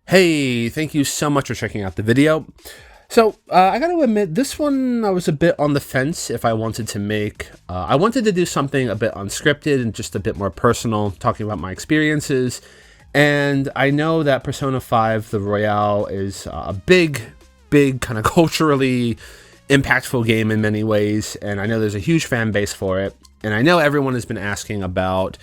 Hey, thank you so much for checking out the video. So, I gotta admit, this one I was a bit on the fence if I wanted to make. I wanted to do something a bit unscripted and just a bit more personal, talking about my experiences. And I know that Persona 5, the Royale, is a big kind of culturally impactful game in many ways. And I know there's a huge fan base for it. And I know everyone has been asking about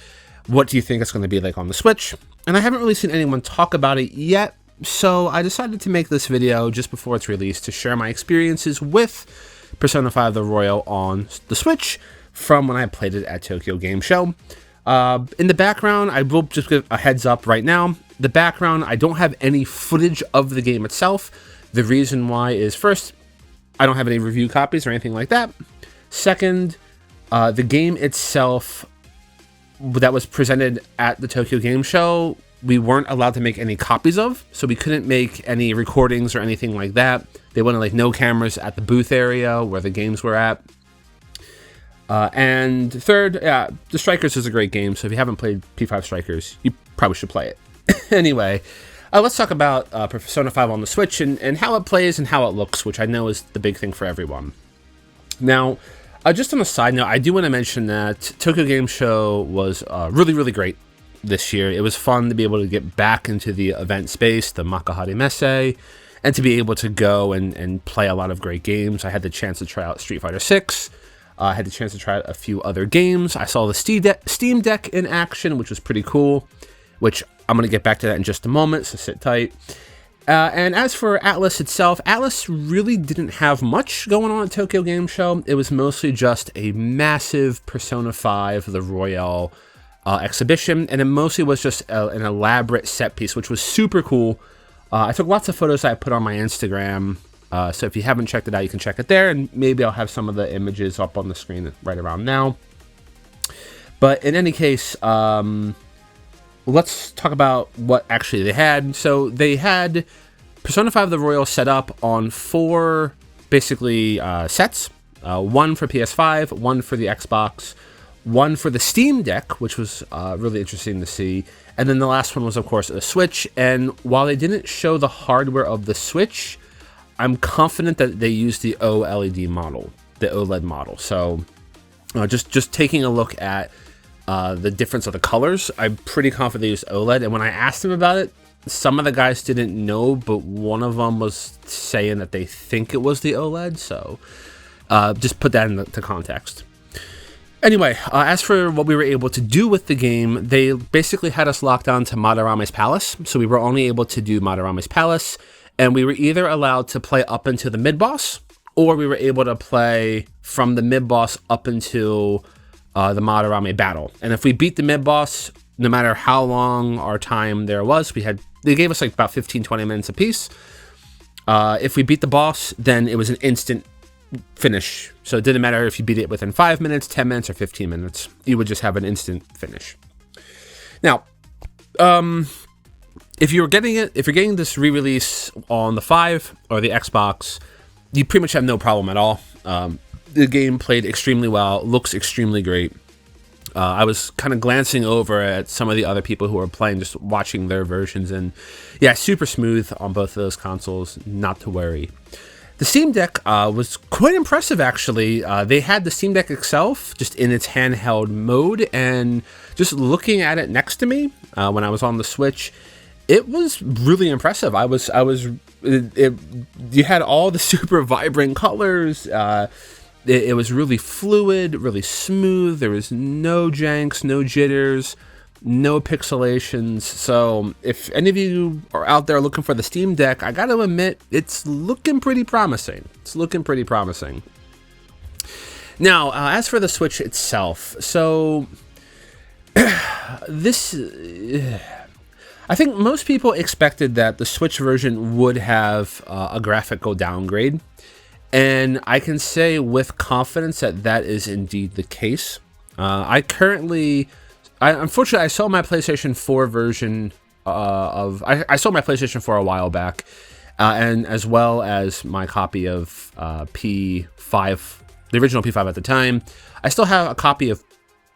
what do you think it's going to be like on the Switch. And I haven't really seen anyone talk about it yet. So I decided to make this video just before it's released to share my experiences with Persona 5 The Royal on the Switch from when I played it at Tokyo Game Show. In the background, I will just give a heads up right now. The background, I don't have any footage of the game itself. The reason why is, first, I don't have any review copies or anything like that. Second, the game itself that was presented at the Tokyo Game Show, we weren't allowed to make any copies of, so we couldn't make any recordings or anything like that. They wanted like no cameras at the booth area where the games were at. And third, yeah, the Strikers is a great game, so if you haven't played P5 Strikers, you probably should play it. Anyway, let's talk about Persona 5 on the Switch and how it plays and how it looks, which I know is the big thing for everyone. Now, just on a side note, I do want to mention that Tokyo Game Show was really great this year. It was fun to be able to get back into the event space, the Makuhari Messe, and to be able to go and play a lot of great games. I had the chance to try out Street Fighter 6. I had the chance to try out a few other games. I saw the Steam Deck in action, which was pretty cool, which I'm going to get back to that in just a moment, so sit tight. And as for Atlus itself, Atlus really didn't have much going on at Tokyo Game Show. It was mostly just a massive Persona 5 The Royale exhibition, and it mostly was just an elaborate set piece, which was super cool. I took lots of photos that I put on my Instagram, so if you haven't checked it out, you can check it there, and maybe I'll have some of the images up on the screen right around now. But in any case, let's talk about what actually they had. So they had Persona 5 The Royal set up on 4 basically sets. One for PS5, one for the Xbox, one for the Steam Deck, which was really interesting to see. And then the last one was, of course, a Switch. And while they didn't show the hardware of the Switch, I'm confident that they used the OLED model, the OLED model. So just taking a look at the difference of the colors, I'm pretty confident they used OLED. And when I asked them about it, some of the guys didn't know, but one of them was saying that they think it was the OLED. So just put that into context. Anyway, as for what we were able to do with the game, they basically had us locked down to Madarame's Palace. So we were only able to do Madarame's Palace, and we were either allowed to play up into the mid-boss, or we were able to play from the mid-boss up into the Madarame battle. And if we beat the mid-boss, no matter how long our time there was, they gave us like about 15-20 minutes apiece. If we beat the boss, then it was an instant finish. So it didn't matter if you beat it within 5 minutes, 10 minutes, or 15 minutes. You would just have an instant finish. Now, if you're getting this re-release on the 5 or the Xbox, you pretty much have no problem at all. The game played extremely well, looks extremely great. I was kind of glancing over at some of the other people who are playing, just watching their versions, and yeah, super smooth on both of those consoles, not to worry. The Steam Deck was quite impressive, actually. They had the Steam Deck itself just in its handheld mode, and just looking at it next to me when I was on the Switch, it was really impressive. You had all the super vibrant colors. It was really fluid, really smooth. There was no janks, no jitters, no pixelations. So if any of you are out there looking for the Steam Deck, I gotta admit, it's looking pretty promising. Now, as for the Switch itself, so this, I think most people expected that the Switch version would have a graphical downgrade. And I can say with confidence that that is indeed the case. Unfortunately, I saw my PlayStation 4 version I sold my PlayStation 4 a while back, and as well as my copy of P5, the original P5 at the time. I still have a copy of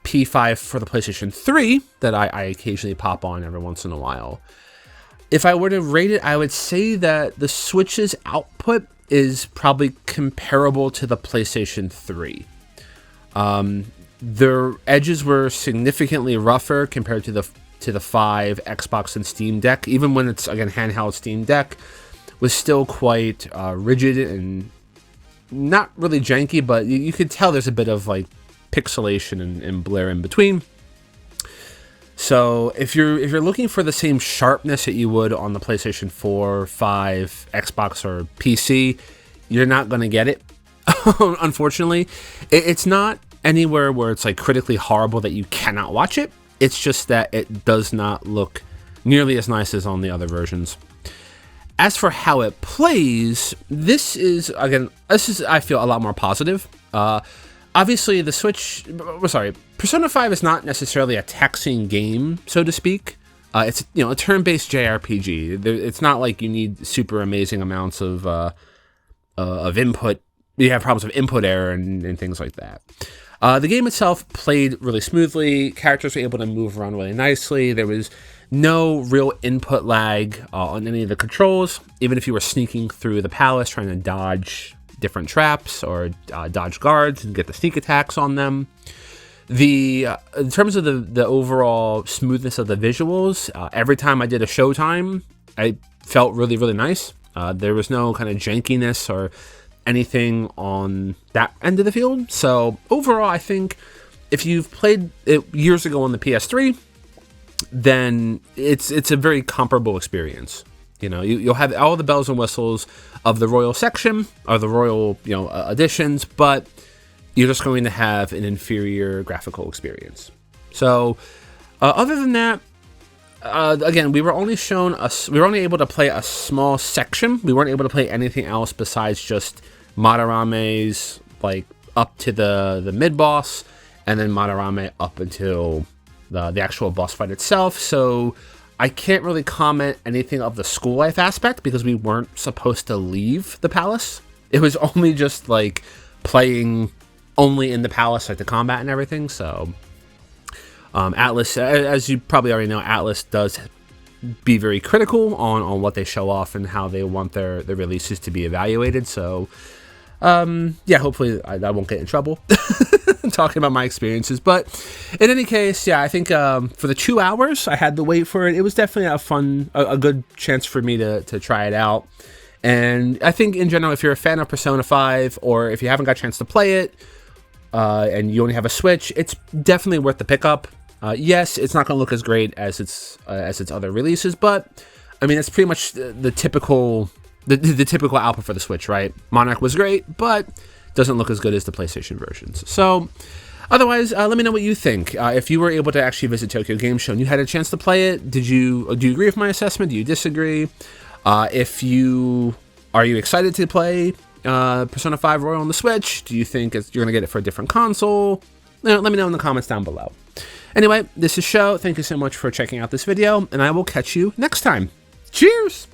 P5 for the PlayStation 3 that I occasionally pop on every once in a while. If I were to rate it, I would say that the Switch's output is probably comparable to the PlayStation 3. Their edges were significantly rougher compared to the 5 Xbox and Steam Deck. Even when it's, again, handheld Steam Deck, was still quite rigid and not really janky, but you could tell there's a bit of like pixelation and blur in between. So if you're looking for the same sharpness that you would on the PlayStation 4, 5, Xbox, or PC, you're not going to get it. Unfortunately, it's not anywhere where it's like critically horrible that you cannot watch it. It's just that it does not look nearly as nice as on the other versions. As for how it plays, this is I feel a lot more positive. Obviously, Persona 5 is not necessarily a taxing game, so to speak. It's a turn-based JRPG. It's not like you need super amazing amounts of input. You have problems with input error and things like that. The game itself played really smoothly. Characters were able to move around really nicely. There was no real input lag on any of the controls. Even if you were sneaking through the palace trying to dodge different traps or dodge guards and get the sneak attacks on them. In terms of the overall smoothness of the visuals, every time I did a showtime, I felt really, really nice. There was no kind of jankiness or anything on that end of the field. So overall, I think if you've played it years ago on the PS3, then it's a very comparable experience. You'll have all the bells and whistles of the Royal section or the Royal editions, but you're just going to have an inferior graphical experience. So other than that, again, we were only able to play a small section. We weren't able to play anything else besides just Madarame's, like, up to the mid boss, and then Madarame up until the actual boss fight itself. So I can't really comment anything of the school life aspect because we weren't supposed to leave the palace. It was only just like playing only in the palace, like the combat and everything. So Atlus, as you probably already know, Atlus does be very critical on what they show off and how they want their releases to be evaluated. So hopefully I won't get in trouble talking about my experiences. But in any case, I think for the 2 hours I had to wait for it, it was definitely a good chance for me to try it out. And I think in general, if you're a fan of Persona 5, or if you haven't got a chance to play it, and you only have a Switch, it's definitely worth the pickup. Yes, it's not going to look as great as its other releases, but I mean, it's pretty much the typical output for the Switch, right? Monarch was great, but doesn't look as good as the PlayStation versions. So otherwise, let me know what you think. If you were able to actually visit Tokyo Game Show and you had a chance to play it, do you agree with my assessment? Do you disagree? Are you excited to play Persona 5 Royal on the Switch? Do you think you're going to get it for a different console? Let me know in the comments down below. Anyway, this is Sho. Thank you so much for checking out this video, and I will catch you next time. Cheers!